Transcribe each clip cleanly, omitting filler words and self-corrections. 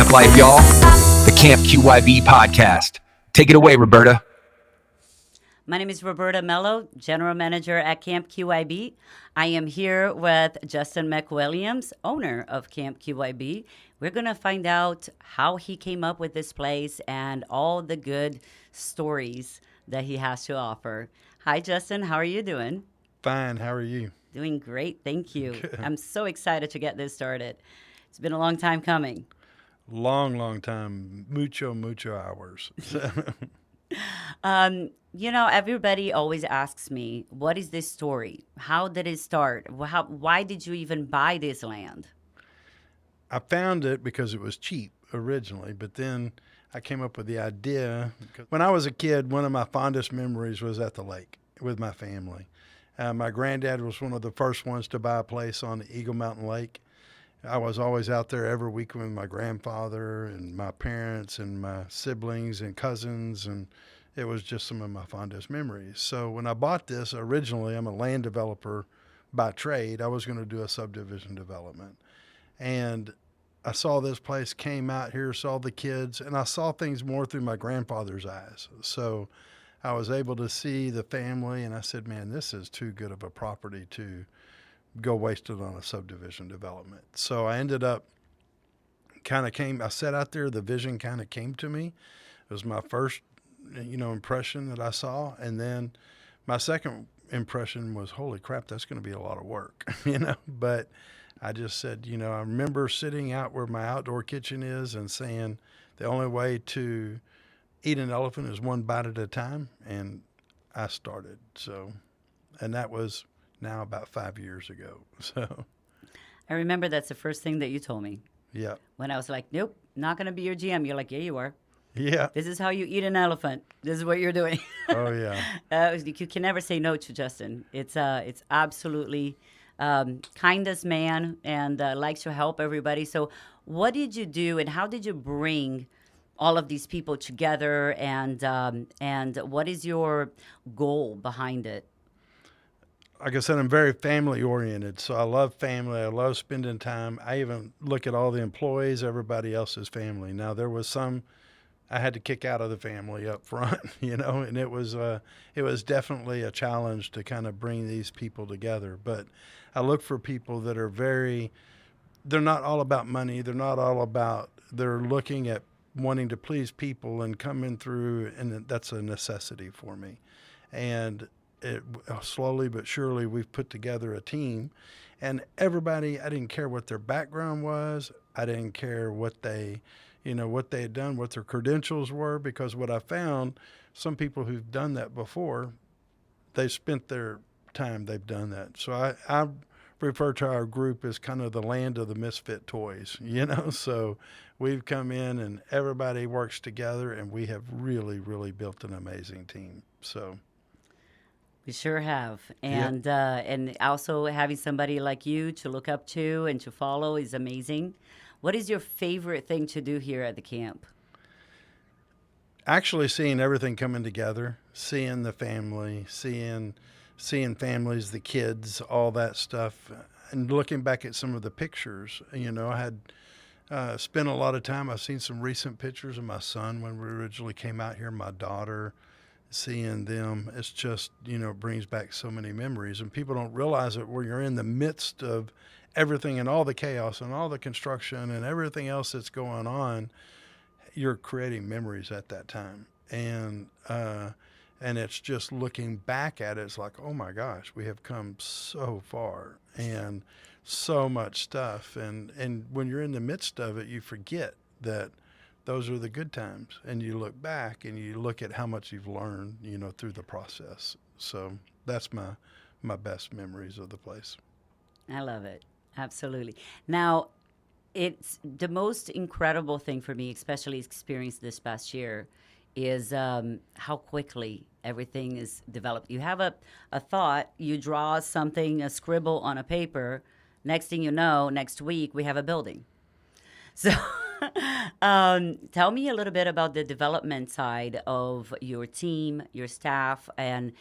camp life, y'all. The Camp QYB podcast. Take it away, Roberta. My name is Roberta Mello, General Manager at Camp QYB. I am here with Justin McWilliams, owner of Camp QYB. We're going to find out how he came up with this place and all the good stories that he has to offer. Hi, Justin. How are you doing? Fine. How are you? Doing great. Thank you. Good. I'm so excited to get this started. It's been a long time coming. Long time. Mucho hours. Everybody always asks me, what is this story? How did it start? Why did you even buy this land? I found it because it was cheap originally, but then I came up with the idea. When I was a kid, one of my fondest memories was at the lake with my family. My granddad was one of the first ones to buy a place on Eagle Mountain Lake. I was always out there every week with my grandfather and my parents and my siblings and cousins, and it was just some of my fondest memories. So when I bought this, originally I'm a land developer by trade. I was going to do a subdivision development. And I saw this place, came out here, saw the kids, and I saw things more through my grandfather's eyes. So I was able to see the family, and I said, man, this is too good of a property to go wasted on a subdivision development. So I ended up I sat out there, the vision kind of came to me. It was my first, impression that I saw. And then my second impression was, holy crap, that's going to be a lot of work, But I just said, I remember sitting out where my outdoor kitchen is and saying the only way to eat an elephant is one bite at a time. And I started. And that was now about 5 years ago. So I remember that's the first thing that you told me. Yeah. When I was like, nope, not going to be your GM. You're like, yeah, you are. Yeah. This is how you eat an elephant. This is what you're doing. Oh, yeah. You can never say no to Justin. It's absolutely kindest man and likes to help everybody. So what did you do and how did you bring all of these people together and what is your goal behind it? Like I said, I'm very family oriented. So I love family. I love spending time. I even look at all the employees, everybody else's family. Now, there was some I had to kick out of the family up front, and it was definitely a challenge to kind of bring these people together. But I look for people that are they're not all about money. They're looking at wanting to please people and coming through, and that's a necessity for me. And slowly but surely we've put together a team, and everybody, I didn't care what their background was. I didn't care what they had done, what their credentials were, because what I found, some people who've done that before, they spent their time, they've done that. So I refer to our group as kind of the land of the misfit toys, so we've come in and everybody works together, and we have really, really built an amazing team. So we sure have. And also having somebody like you to look up to and to follow is amazing. What is your favorite thing to do here at the camp? Actually seeing everything coming together, seeing the family, seeing families, the kids, all that stuff, and looking back at some of the pictures. I had spent a lot of time. I've seen some recent pictures of my son when we originally came out here, my daughter. Seeing them, it's just, brings back so many memories. And people don't realize it when you're in the midst of everything and all the chaos and all the construction and everything else that's going on, you're creating memories at that time. And it's just looking back at it, it's like, oh my gosh, we have come so far and so much stuff. And when you're in the midst of it, you forget that those are the good times, and you look back and you look at how much you've learned, through the process. So that's my best memories of the place. I love it. Absolutely. Now, it's the most incredible thing for me, especially experienced this past year, is how quickly everything is developed. You have a thought, you draw something, a scribble on a paper. Next thing you know, next week we have a building. So tell me a little bit about the development side of your team, your staff, and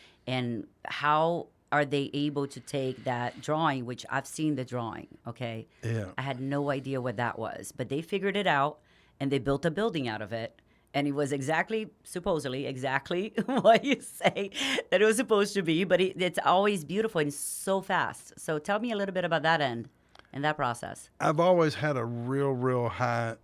how are they able to take that drawing, which I've seen the drawing, okay? Yeah. I had no idea what that was, but they figured it out, and they built a building out of it. And it was supposedly exactly what you say that it was supposed to be, but it's always beautiful and so fast. So tell me a little bit about that end and that process. I've always had a real high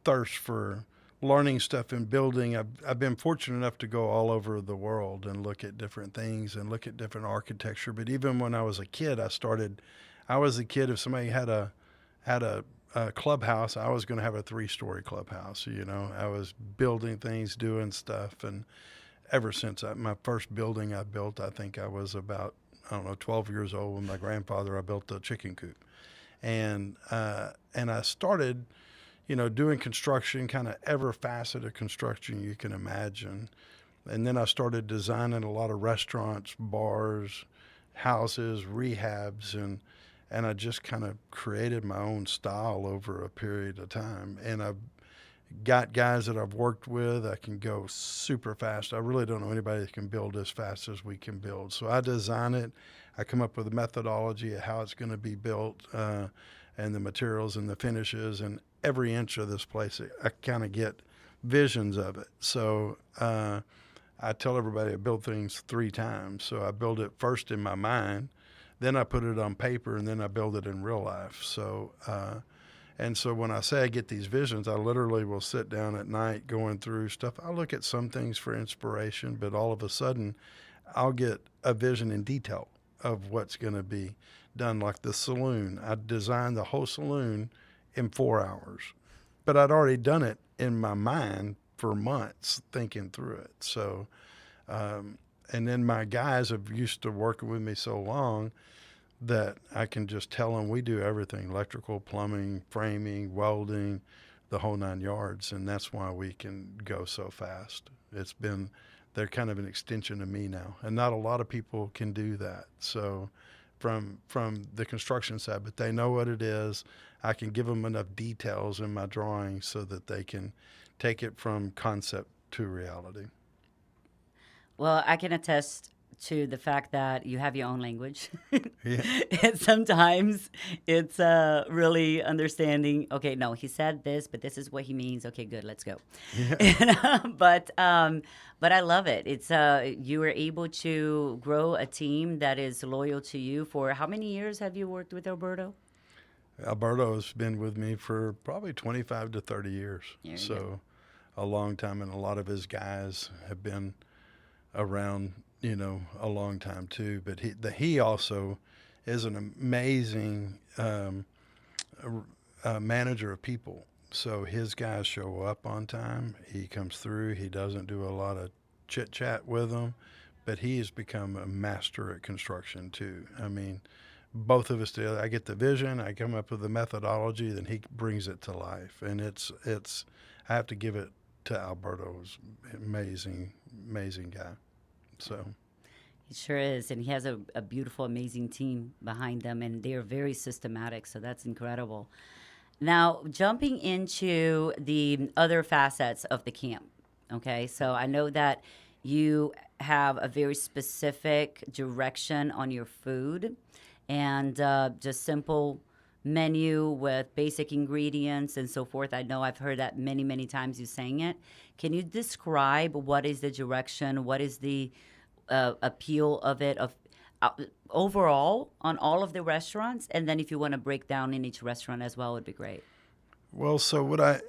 thirst for learning stuff and building. I've been fortunate enough to go all over the world and look at different things and look at different architecture. But even when I was a kid, I was a kid, if somebody had a clubhouse, I was going to have a 3-story clubhouse. I was building things, doing stuff. And ever since my first building I built, I think I was about, 12 years old with my grandfather. I built a chicken coop. And I started, doing construction, kind of every facet of construction you can imagine. And then I started designing a lot of restaurants, bars, houses, rehabs, and I just kind of created my own style over a period of time. And I've got guys that I've worked with. I can go super fast. I really don't know anybody that can build as fast as we can build. So I design it. I come up with a methodology of how it's going to be built, and the materials and the finishes and every inch of this place. I kind of get visions of it. So I tell everybody I build things 3 times. So I build it first in my mind, then I put it on paper, and then I build it in real life. So, and so when I say I get these visions, I literally will sit down at night going through stuff. I look at some things for inspiration, but all of a sudden I'll get a vision in detail of what's going to be done. Like the saloon, I designed the whole saloon in 4 hours, but I'd already done it in my mind for months thinking through it. So, and then my guys have used to working with me so long that I can just tell them we do everything: electrical, plumbing, framing, welding, the whole 9 yards. And that's why we can go so fast. They're kind of an extension of me now. And not a lot of people can do that. So from the construction side, but they know what it is. I can give them enough details in my drawings so that they can take it from concept to reality. Well, I can attest to the fact that you have your own language. Yeah. And sometimes it's really understanding, okay, no, he said this, but this is what he means. Okay, good, let's go. Yeah. But I love it. It's you were able to grow a team that is loyal to you. For how many years have you worked with Alberto? Alberto has been with me for probably 25 to 30 years. So a long time, and a lot of his guys have been around, a long time too. But he also is an amazing manager of people. So his guys show up on time. He comes through. He doesn't do a lot of chit chat with them, but he has become a master at construction too. I mean, both of us do. I get the vision, I come up with the methodology, then he brings it to life. And it's I have to give it to Alberto. He's an amazing guy. So he sure is, and he has a beautiful, amazing team behind them, and they're very systematic, so that's incredible. Now, jumping into the other facets of the camp, okay? So I know that you have a very specific direction on your food, and just simple menu with basic ingredients and so forth. I know I've heard that many times you saying it. Can you describe what is the direction, what is the appeal of it, overall on all of the restaurants? And then if you want to break down in each restaurant as well, would be great. Well, so what I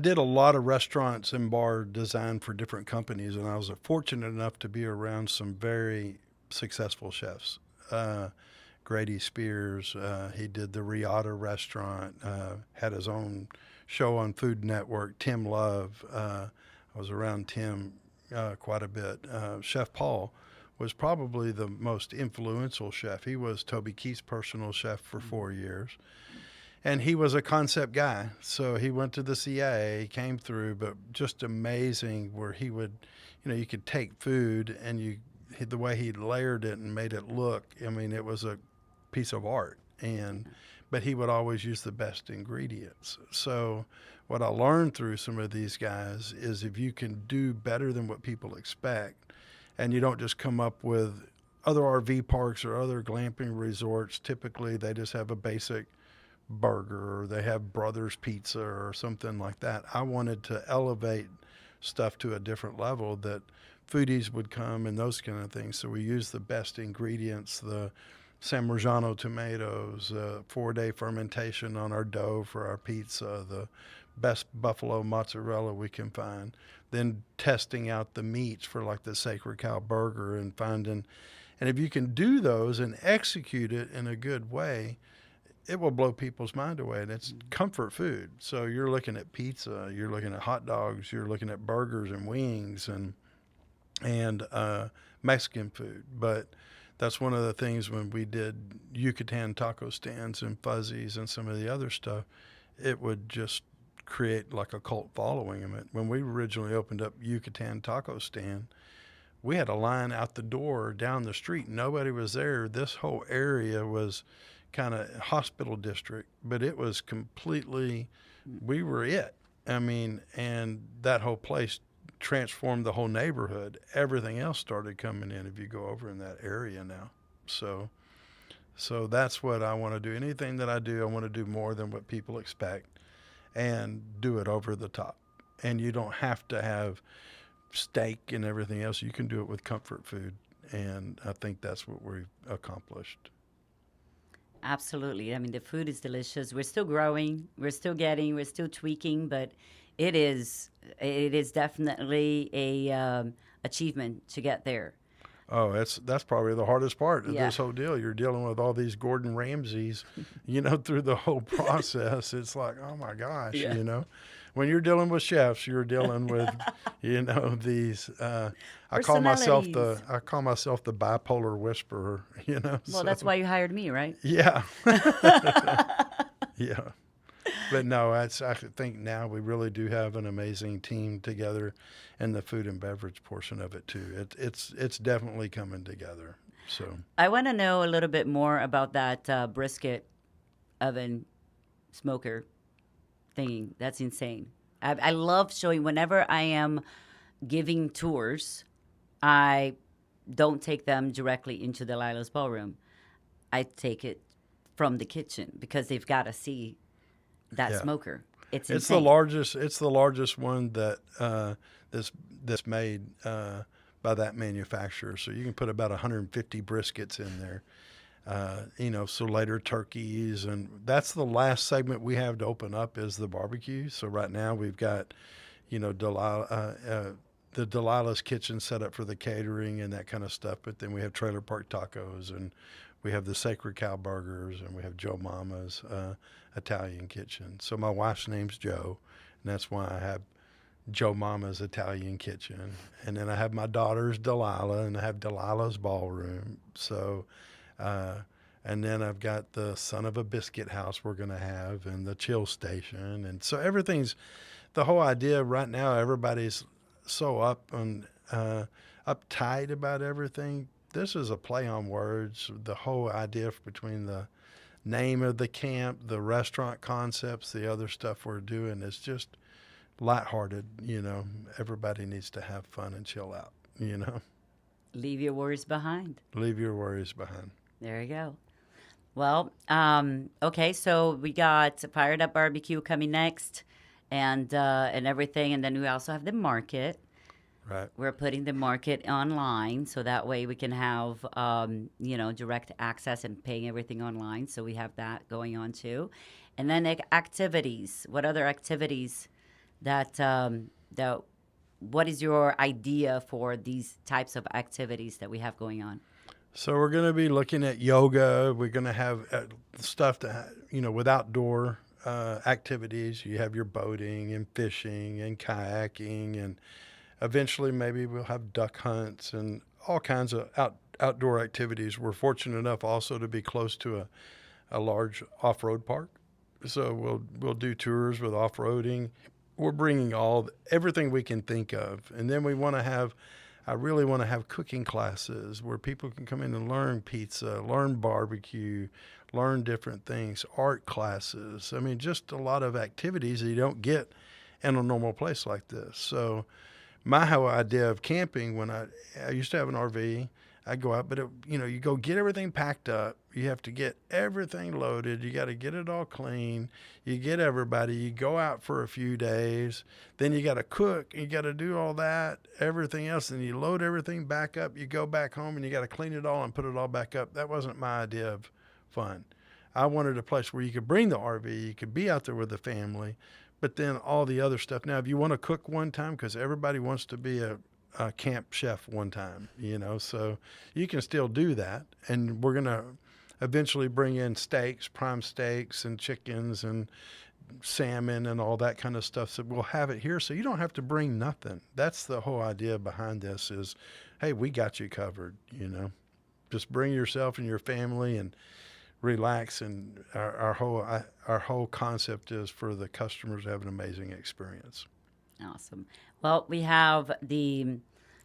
did a lot of restaurants and bar design for different companies, and I was fortunate enough to be around some very successful chefs. Grady Spears, he did the Riata restaurant, had his own show on Food Network. Tim Love, I was around Tim quite a bit. Chef Paul was probably the most influential chef. He was Toby Keith's personal chef for 4 years. And he was a concept guy. So he went to the CIA, came through, but just amazing where he would, you could take food and the way he layered it and made it look, I mean, it was a piece of art. But he would always use the best ingredients. So what I learned through some of these guys is if you can do better than what people expect, and you don't just come up with other RV parks or other glamping resorts, typically they just have a basic burger, or they have Brothers Pizza or something like that. I wanted to elevate stuff to a different level that foodies would come and those kind of things. So we use the best ingredients, the San Marzano tomatoes, 4-day fermentation on our dough for our pizza, the best buffalo mozzarella we can find. Then testing out the meats for like the Sacred Cow burger and finding, and if you can do those and execute it in a good way, it will blow people's mind away. And it's comfort food. So you're looking at pizza, you're looking at hot dogs, you're looking at burgers and wings and Mexican food. But that's one of the things when we did Yucatan taco stands and fuzzies and some of the other stuff, it would just create like a cult following of it. When we originally opened up Yucatan taco stand, we had a line out the door down the street. Nobody was there. This whole area was kind of hospital district, but it was completely, we were it. I mean, and that whole place transformed the whole neighborhood. Everything else started coming in if you go over in that area now. So that's what I want to do. Anything that I do, I want to do more than what people expect and do it over the top. And you don't have to have steak and everything else. You can do it with comfort food. And I think that's what we've accomplished. Absolutely. I mean, the food is delicious. We're still growing. We're still tweaking, but it is definitely a achievement to get there. Oh, that's probably the hardest part of Yeah. this whole deal. You're dealing with all these Gordon Ramsays, through the whole process. It's like, oh my gosh, Yeah. When you're dealing with chefs, you're dealing with, these. I call myself the bipolar whisperer. Well, so, that's why you hired me, right? Yeah. Yeah. But no, I think now we really do have an amazing team together, and the food and beverage portion of it too. It's definitely coming together. So I want to know a little bit more about that brisket oven smoker thingy. That's insane. I love showing, whenever I am giving tours, I don't take them directly into Delilah's ballroom. I take it from the kitchen because they've got to see that smoker. It's insane. It's the largest one that that's made by that manufacturer. So you can put about 150 briskets in there. So later turkeys, and that's the last segment we have to open up is the barbecue. So right now we've got, the Delilah's kitchen set up for the catering and that kind of stuff. But then we have Trailer Park Tacos, and we have the Sacred Cow Burgers, and we have Joe Mama's Italian Kitchen. So my wife's name's Joe, and that's why I have Joe Mama's Italian Kitchen. And then I have my daughter's Delilah, and I have Delilah's Ballroom. So, and then I've got the Son of a Biscuit House we're going to have, and the Chill Station. And so the whole idea right now, everybody's so uptight about everything. This is a play on words. The whole idea between the name of the camp, the restaurant concepts, the other stuff we're doing is just lighthearted. Everybody needs to have fun and chill out. Leave your worries behind. Leave your worries behind. There you go. Well, okay, so we got Fired Up Barbecue coming next, and everything, and then we also have the market. Right. We're putting the market online, so that way we can have, direct access and paying everything online. So we have that going on too. And then activities. What other activities what is your idea for these types of activities that we have going on? So we're going to be looking at yoga. We're going to have stuff with outdoor activities. You have your boating and fishing and kayaking, and eventually maybe we'll have duck hunts and all kinds of outdoor activities. We're fortunate enough also to be close to a large off-road park. So we'll do tours with off-roading. We're bringing everything we can think of. And then I really want to have cooking classes where people can come in and learn pizza, learn barbecue, learn different things, art classes. I mean, just a lot of activities that you don't get in a normal place like this. So my whole idea of camping, when I used to have an RV, I go out, but you go get everything packed up. You have to get everything loaded. You got to get it all clean. You get everybody. You go out for a few days. Then you got to cook. You got to do all that, everything else. And you load everything back up. You go back home and you got to clean it all and put it all back up. That wasn't my idea of fun. I wanted a place where you could bring the RV. You could be out there with the family, but then all the other stuff. Now, if you want to cook one time, because everybody wants to be a camp chef one time, so you can still do that. And we're going to eventually bring in steaks, prime steaks and chickens and salmon and all that kind of stuff. So we'll have it here. So you don't have to bring nothing. That's the whole idea behind this is, hey, we got you covered, just bring yourself and your family and relax. And our whole concept is for the customers to have an amazing experience. Awesome. Well, we have the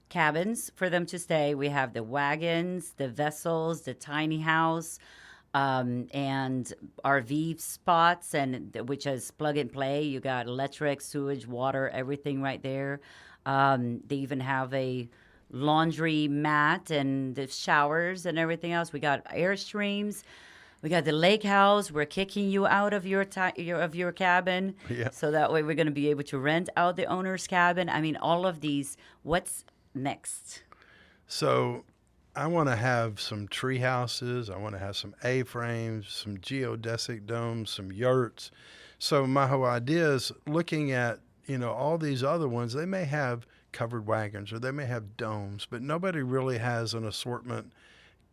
cabins for them to stay. We have the wagons, the vessels, the tiny house, and RV spots, which is plug and play. You got electric, sewage, water, everything right there. They even have a laundry mat and the showers and everything else. We got Airstreams. We got the lake house. We're kicking you out of your cabin. Yeah. So that way we're going to be able to rent out the owner's cabin. I mean, all of these. What's next? So I want to have some tree houses. I want to have some A-frames, some geodesic domes, some yurts. So my whole idea is looking at, all these other ones. They may have covered wagons or they may have domes, but nobody really has an assortment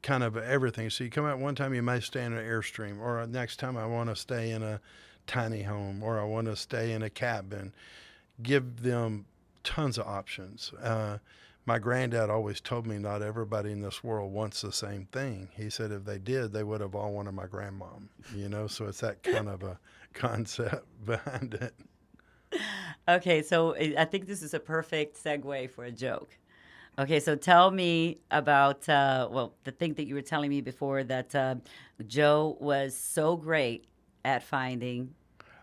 kind of everything. So you come out one time, you may stay in an Airstream, or next time I want to stay in a tiny home, or I want to stay in a cabin. Give them tons of options. My granddad always told me not everybody in this world wants the same thing. He said if they did, they would have all wanted my grandmom, so it's that kind of a concept behind it. Okay, so I think this is a perfect segue for a joke. Okay, so tell me about, the thing that you were telling me before that Joe was so great at finding.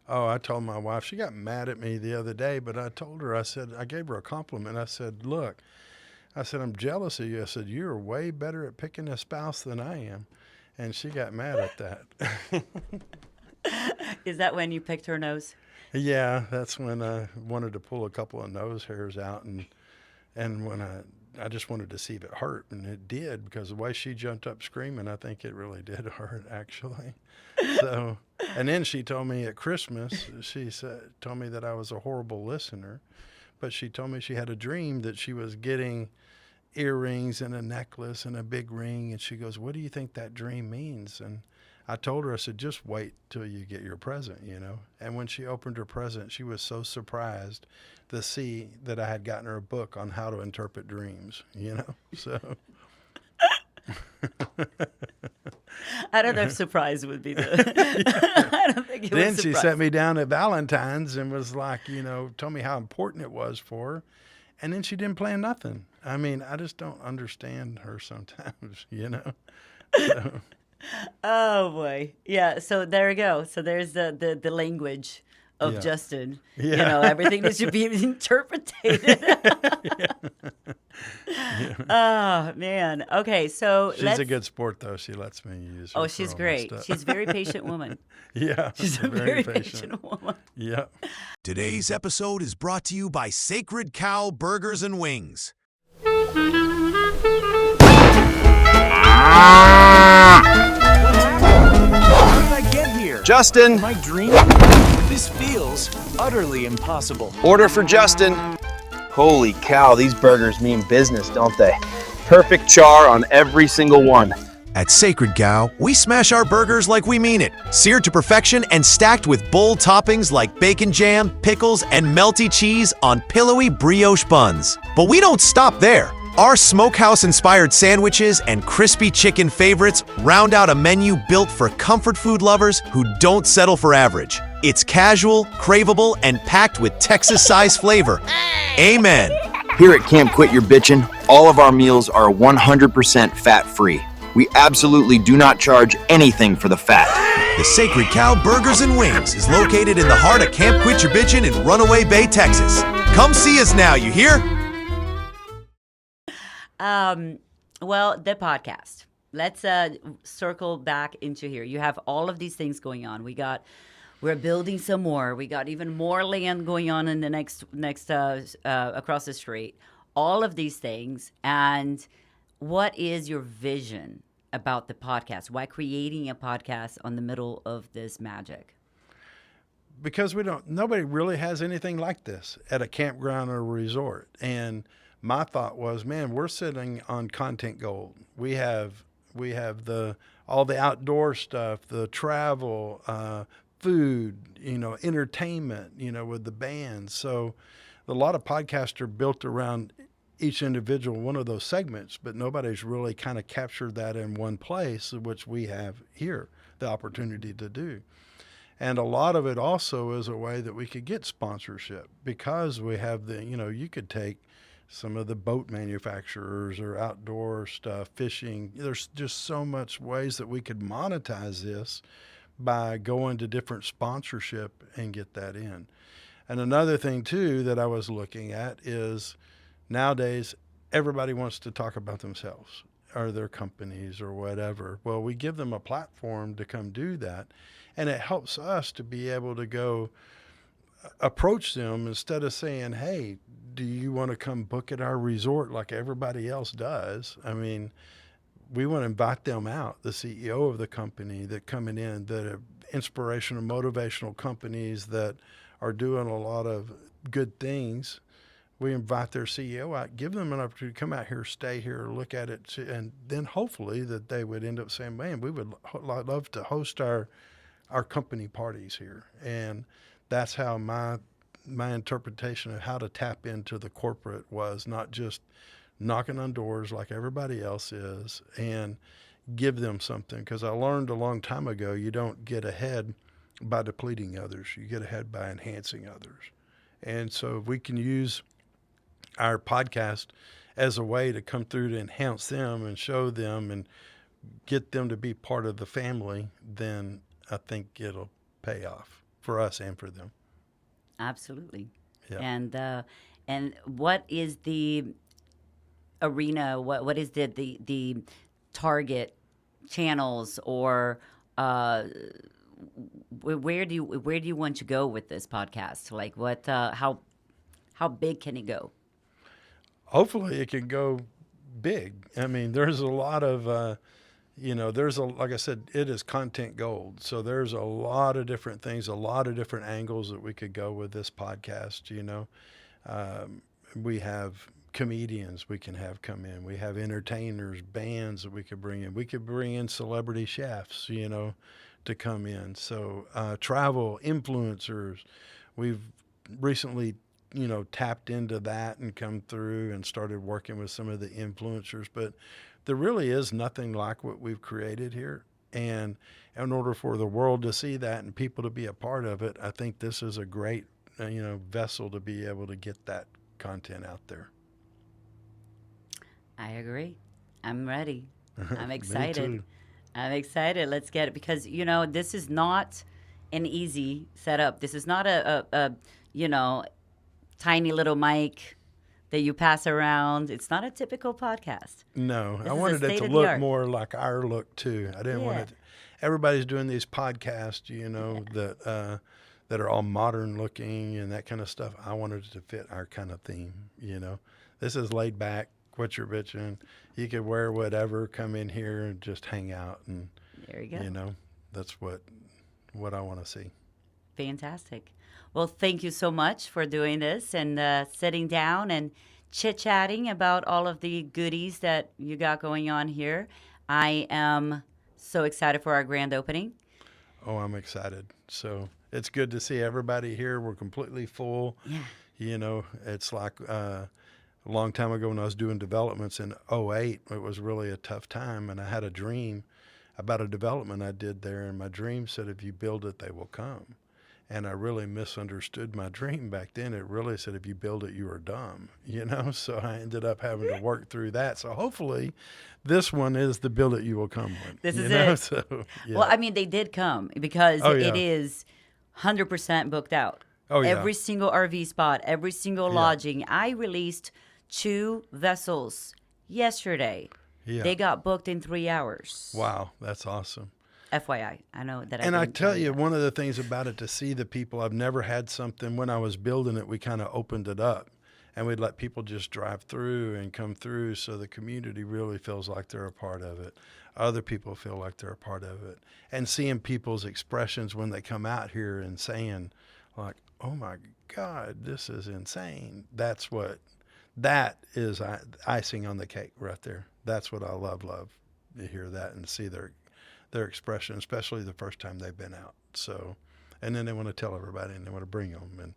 Oh, I told my wife, she got mad at me the other day, but I told her, I gave her a compliment. I said, look, I'm jealous of you. I said, you're way better at picking a spouse than I am. And she got mad at that. Is that when you picked her nose? Yeah, that's when I wanted to pull a couple of nose hairs out, and when I just wanted to see if it hurt, and it did, because the way she jumped up screaming, I think it really did hurt, actually. So, and then she told me at Christmas, told me that I was a horrible listener, but she told me she had a dream that she was getting earrings and a necklace and a big ring, and she goes, what do you think that dream means? And I told her, I said, just wait till you get your present, And when she opened her present, she was so surprised to see that I had gotten her a book on how to interpret dreams, So I don't know if surprise would be I don't think it then was she surprise. sat me down at Valentine's and was like, told me how important it was for her. And then she didn't plan nothing. I mean, I just don't understand her sometimes, So. Oh boy, yeah. So there we go. So there's the language of Justin. Yeah. Everything that should be interpreted. Oh man. Okay, so she's a good sport, though. She lets me use her. Oh, she's great. She's a very patient woman. Yeah, She's a very patient woman. Yeah. Today's episode is brought to you by Sacred Cow Burgers and Wings. Justin, Am I dreaming? This feels utterly impossible. order for Justin. Holy cow, these burgers mean business, don't they? Perfect char on every single one. At Sacred Cow, we smash our burgers like we mean it. Seared to perfection and stacked with bold toppings like bacon jam, pickles, and melty cheese on pillowy brioche buns. But we don't stop there. Our smokehouse-inspired sandwiches and crispy chicken favorites round out a menu built for comfort food lovers who don't settle for average. It's casual, craveable, and packed with Texas-sized flavor. Amen. Here at Camp Quitcherbichin, all of our meals are 100% fat-free. We absolutely do not charge anything for the fat. The Sacred Cow Burgers and Wings is located in the heart of Camp Quitcherbichin in Runaway Bay, Texas. Come see us now, you hear? Well, the podcast. Let's circle back into here. You have all of these things going on. We're building some more. We got even more land going on in the next across the street. All of these things. And what is your vision about the podcast? Why creating a podcast on the middle of this magic? Because nobody really has anything like this at a campground or a resort. And my thought was, man, we're sitting on content gold. We have all the outdoor stuff, the travel, food, entertainment, with the bands. So a lot of podcasts are built around each individual one of those segments, but nobody's really kind of captured that in one place, which we have here the opportunity to do. And a lot of it also is a way that we could get sponsorship, because we have you could take some of the boat manufacturers or outdoor stuff, fishing. There's just so much ways that we could monetize this by going to different sponsorship and get that in. And another thing too that I was looking at is nowadays everybody wants to talk about themselves or their companies or whatever. Well, we give them a platform to come do that, and it helps us to be able to go approach them instead of saying, hey, do you want to come book at our resort like everybody else does? I mean, we want to invite them out, the CEO of the company that coming in, that are inspirational, motivational companies that are doing a lot of good things. We invite their CEO out, give them an opportunity to come out here, stay here, look at it, and then hopefully that they would end up saying, man, we would love to host our company parties here. And that's how my interpretation of how to tap into the corporate was, not just knocking on doors like everybody else is, and give them something. Because I learned a long time ago, you don't get ahead by depleting others. You get ahead by enhancing others. And so if we can use our podcast as a way to come through to enhance them and show them and get them to be part of the family, then I think it'll pay off for us and for them. Absolutely. Yeah. And what is the arena? What is the target channels, or where do you want to go with this podcast? Like what? How big can it go? Hopefully, it can go big. I mean, there's a lot of like I said, it is content gold. So there's a lot of different things, a lot of different angles that we could go with this podcast. We have comedians we can have come in. We have entertainers, bands that we could bring in. We could bring in celebrity chefs, to come in. So travel influencers. We've recently, tapped into that and come through and started working with some of the influencers. But there really is nothing like what we've created here. And in order for the world to see that and people to be a part of it, I think this is a great, vessel to be able to get that content out there. I agree. I'm ready. I'm Me excited. too. I'm excited. Let's get it, because this is not an easy setup. This is not a tiny little mic that you pass around. It's not a typical podcast. No, This I is a wanted it to look state-of-the-art. more like our look too. I didn't want Yeah. it. Everybody's doing these podcasts, that are all modern looking and that kind of stuff. I wanted it to fit our kind of theme. This is laid back, Quitcherbichin. You could wear whatever, come in here and just hang out, and There you go. that's what I want to see. Fantastic. Well, thank you so much for doing this and sitting down and chit-chatting about all of the goodies that you got going on here. I am so excited for our grand opening. Oh, I'm excited. So it's good to see everybody here. We're completely full. Yeah. It's like a long time ago when I was doing developments in 2008, it was really a tough time. And I had a dream about a development I did there. And my dream said, if you build it, they will come. And I really misunderstood my dream back then. It really said, if you build it, you are dumb, So I ended up having to work through that. So hopefully this one is the build it, you will come one. This is it. So, yeah. Well, I mean, they did come because Oh, yeah. it is 100% booked out. Oh, yeah. Every single RV spot, every single Yeah. lodging. I released 2 vessels yesterday. Yeah. They got booked in 3 hours. Wow, that's awesome. FYI, I know that. And I didn't tell you, that. one of the things about it, to see the people, I've never had something, when I was building it, we kind of opened it up and we'd let people just drive through and come through, so the community really feels like they're a part of it. Other people feel like they're a part of it. And seeing people's expressions when they come out here and saying like, oh my God, this is insane. That is icing on the cake right there. That's what I love to hear that and see their expression, especially the first time they've been out. So, and then they want to tell everybody and they want to bring them, and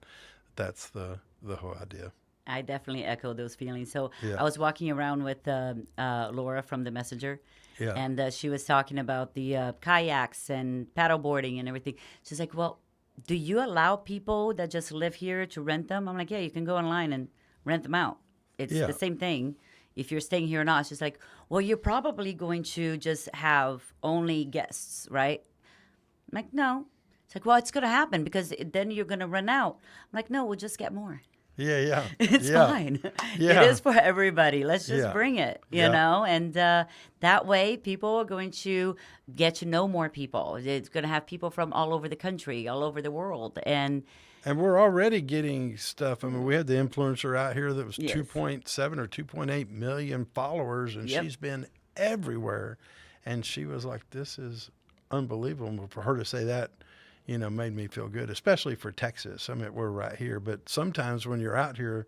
that's the whole idea. I definitely echo those feelings. So Yeah. I was walking around with Laura from the Messenger, Yeah. and she was talking about the kayaks and paddleboarding and everything. She's like, well, do you allow people that just live here to rent them? I'm like, yeah, you can go online and rent them out. It's Yeah. the same thing if you're staying here or not. She's like, well, you're probably going to just have only guests, right? I'm like, no. It's like, well, it's going to happen because then you're going to run out. I'm like, no, we'll just get more. Yeah. It's yeah. fine. Yeah. It is for everybody. Let's just Yeah. bring it, you Yeah. know? And that way, people are going to get to know more people. It's going to have people from all over the country, all over the world. And we're already getting stuff. I mean, we had the influencer out here that was Yes. 2.7 or 2.8 million followers, and Yep. she's been everywhere. And she was like, this is unbelievable. For her to say that, made me feel good, especially for Texas. I mean, we're right here. But sometimes when you're out here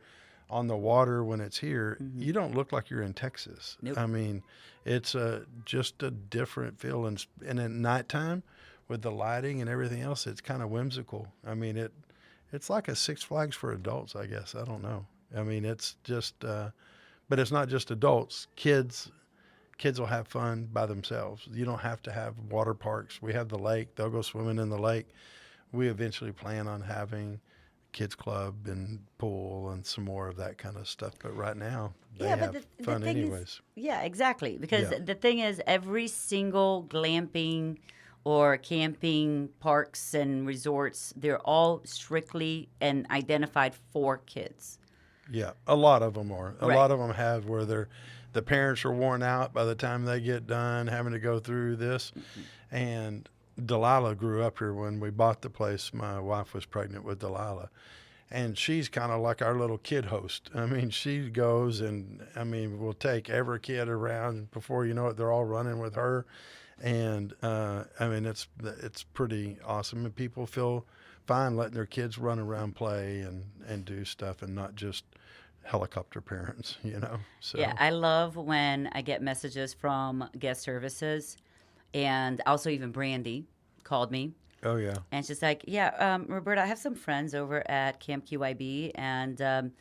on the water, when it's here, you don't look like you're in Texas. Nope. I mean, it's just a different feel. And at nighttime, with the lighting and everything else, it's kind of whimsical. I mean, it's like a Six Flags for adults, I guess. I don't know. I mean, it's just, but it's not just adults. Kids will have fun by themselves. You don't have to have water parks. We have the lake. They'll go swimming in the lake. We eventually plan on having kids club and pool and some more of that kind of stuff. But right now, they have fun thing anyways. is, yeah, exactly. Because Yeah. the thing is, every single glamping or camping parks and resorts, they're all strictly and identified for kids. Yeah, a lot of them are. A Right. lot of them have where the parents are worn out by the time they get done having to go through this. And Delilah grew up here when we bought the place. My wife was pregnant with Delilah. And she's kind of like our little kid host. I mean, she goes and, we'll take every kid around. Before you know it, they're all running with her. And, it's pretty awesome. And people feel fine letting their kids run around, play, and do stuff, and not just helicopter parents, So, Yeah, I love when I get messages from guest services, and also even Brandy called me. oh, yeah. And she's like, yeah, Roberta, I have some friends over at Camp QYB, and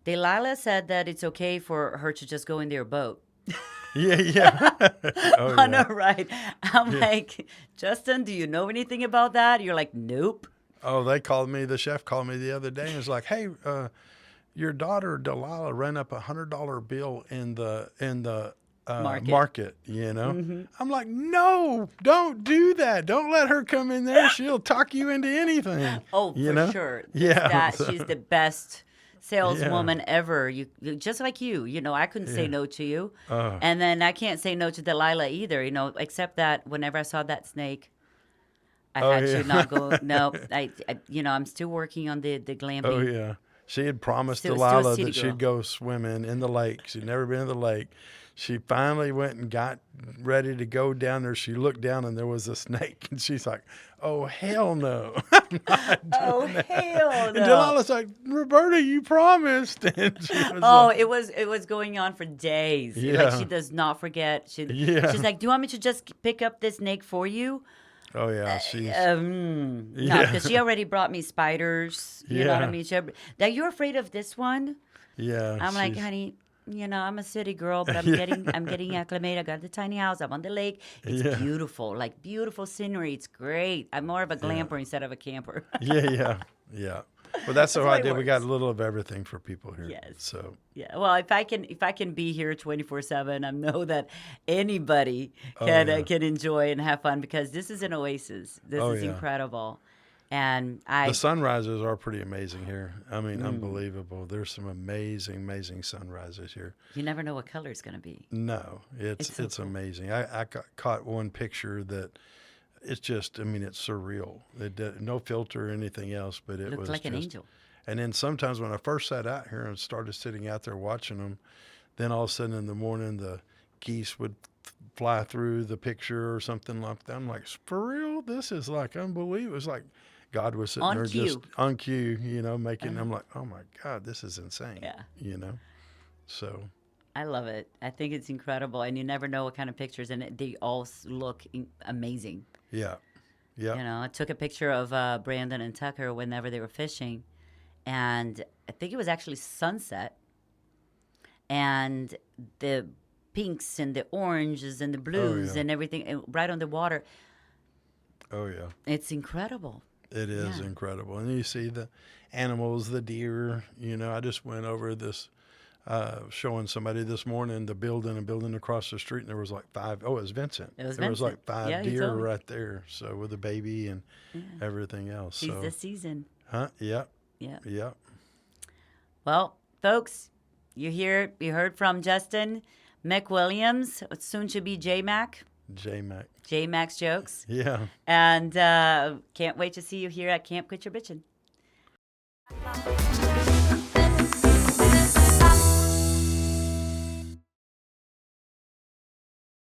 Delilah said that it's okay for her to just go in their boat Yeah. Oh, on yeah. a ride. I'm like, Justin, do you know anything about that? You're like, nope. Oh, the chef called me the other day and was like, hey, your daughter Delilah ran up $100 bill in the market, I'm like, no, don't do that. Don't let her come in there. She'll talk you into anything. Oh, for sure. Yeah. She's the best saleswoman ever. You just like you. I couldn't say Yeah. no to you. And then I can't say no to Delilah either, except that whenever I saw that snake, I had yeah. to not go. No, I'm still working on the glamping. Oh, yeah. She had promised Still a Delilah city that girl. she'd go swimming in the lake. She'd never been in the lake. She finally went and got ready to go down there. She looked down and there was a snake. And she's like, oh, hell no. I'm not Oh, doing that. hell And no. Delilah's like, Roberta, you promised. And she was It was going on for days. Like, Yeah. she does not forget. Yeah. She's like, do you want me to just pick up this snake for you? oh, yeah. She's, No, Yeah. because she already brought me spiders. You know what I Yeah. mean? Now, you're afraid of this one? yeah. I'm like, she's- honey, I'm a city girl, but I'm getting acclimated. I got the tiny house. I'm on the lake. It's Yeah. beautiful, like beautiful scenery. It's great. I'm more of a glamper instead of a camper. Yeah. Well, that's the That's how it idea. We got a works. little of everything for people here. Yes. So, Yeah, well, if I can be here 24/7, I know that anybody can enjoy and have fun because this is an oasis. This Oh, is yeah. incredible, And The sunrises are pretty amazing here. I mean, unbelievable. There's some amazing sunrises here. You never know what color it's going to be. No, it's so cool. amazing. I caught one picture that it's just, I mean, it's surreal. It did, no filter or anything else, but it Looked was like just, an angel. And then sometimes when I first sat out here and started sitting out there watching them, then all of a sudden in the morning the geese would fly through the picture or something like that. I'm like, for real? This is like unbelievable. It's like God was sitting On there cue. just on cue, you know, making. I'm like, oh my God, this is insane. Yeah. You know, so. I love it. I think it's incredible, and you never know what kind of pictures, and they all look amazing. Yeah. Yeah. You know, I took a picture of Brandon and Tucker whenever they were fishing, and I think it was actually sunset, and the pinks and the oranges and the blues and everything right on the water. Oh yeah. It's incredible. It is incredible. And you see the animals, the deer, you know, I just went over this, showing somebody this morning the building across the street, and there was like it was Vincent. It was there was like Vincent. 5 Yeah, he deer told me. right there. So with the baby and everything else. He's So, this season. huh? Yep. Yeah. Yep. Well, folks, you heard from Justin McWilliams, soon to be J-Mac. J-Mac. J-Mac's Jokes. Yeah. And can't wait to see you here at Camp Quitcherbichin.